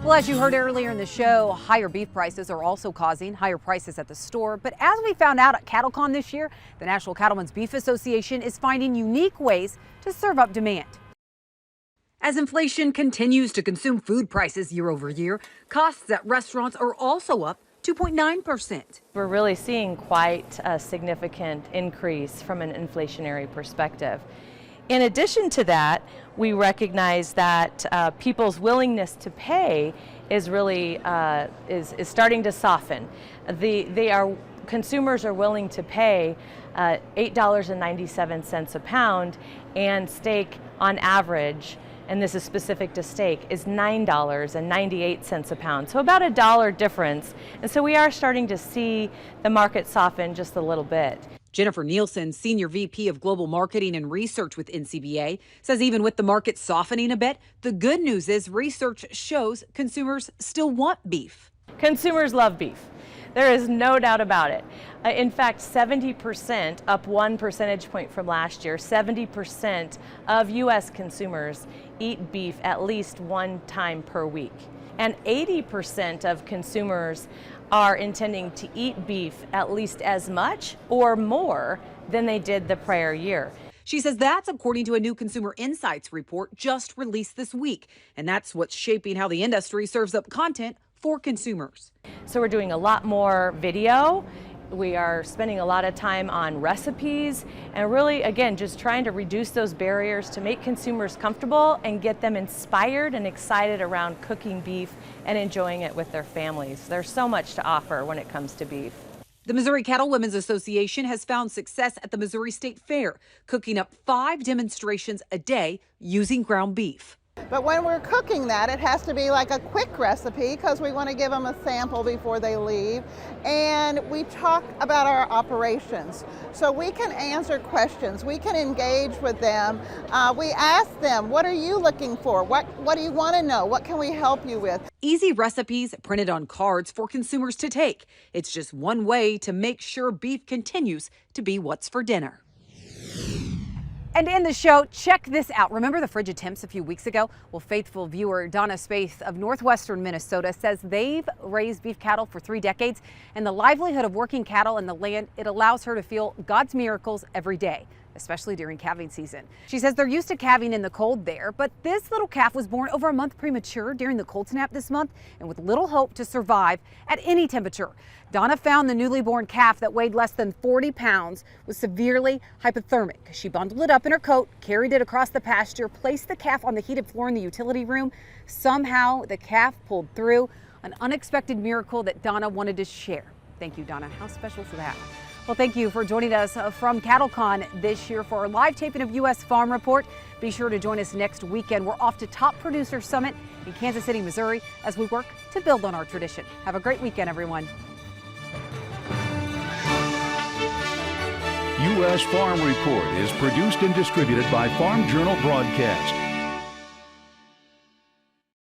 Well, as you heard earlier in the show, higher beef prices are also causing higher prices at the store. But as we found out at CattleCon this year, the National Cattlemen's Beef Association is finding unique ways to serve up demand. As inflation continues to consume food prices year over year, costs at restaurants are also up 2.9%. We're really seeing quite a significant increase from an inflationary perspective. In addition to that, we recognize that people's willingness to pay is really is starting to soften. Consumers are willing to pay $8.97 a pound, and steak on average, and this is specific to steak, is $9.98 a pound. So about $1 difference. And so we are starting to see the market soften just a little bit. Jennifer Nielsen, Senior VP of Global Marketing and Research with NCBA, says even with the market softening a bit, the good news is research shows consumers still want beef. Consumers love beef. There is no doubt about it. In fact, 70%, up 1 percentage point from last year, 70% of U.S. consumers eat beef at least one time per week. And 80% of consumers are intending to eat beef at least as much or more than they did the prior year. She says that's according to a new Consumer Insights report just released this week. And that's what's shaping how the industry serves up content for consumers. So we're doing a lot more video. We are spending a lot of time on recipes and really, again, just trying to reduce those barriers to make consumers comfortable and get them inspired and excited around cooking beef and enjoying it with their families. There's so much to offer when it comes to beef. The Missouri Cattlemen's Association has found success at the Missouri State Fair, cooking up 5 demonstrations a day using ground beef. But when we're cooking that, it has to be like a quick recipe because we want to give them a sample before they leave. And we talk about our operations. So we can answer questions. We can engage with them. We ask them, what are you looking for? What do you want to know? What can we help you with? Easy recipes printed on cards for consumers to take. It's just one way to make sure beef continues to be what's for dinner. And in the show, check this out. Remember the frigid temps a few weeks ago? Well, faithful viewer Donna Spaeth of northwestern Minnesota says they've raised beef cattle for 3 decades, and the livelihood of working cattle in the land, it allows her to feel God's miracles every day, especially during calving season. She says they're used to calving in the cold there, but this little calf was born over a month premature during the cold snap this month and with little hope to survive at any temperature. Donna found the newly born calf that weighed less than 40 pounds was severely hypothermic. She bundled it up in her coat, carried it across the pasture, placed the calf on the heated floor in the utility room. Somehow the calf pulled through, an unexpected miracle that Donna wanted to share. Thank you, Donna. How special is that? Well, thank you for joining us from CattleCon this year for our live taping of U.S. Farm Report. Be sure to join us next weekend. We're off to Top Producer Summit in Kansas City, Missouri, as we work to build on our tradition. Have a great weekend, everyone. U.S. Farm Report is produced and distributed by Farm Journal Broadcast.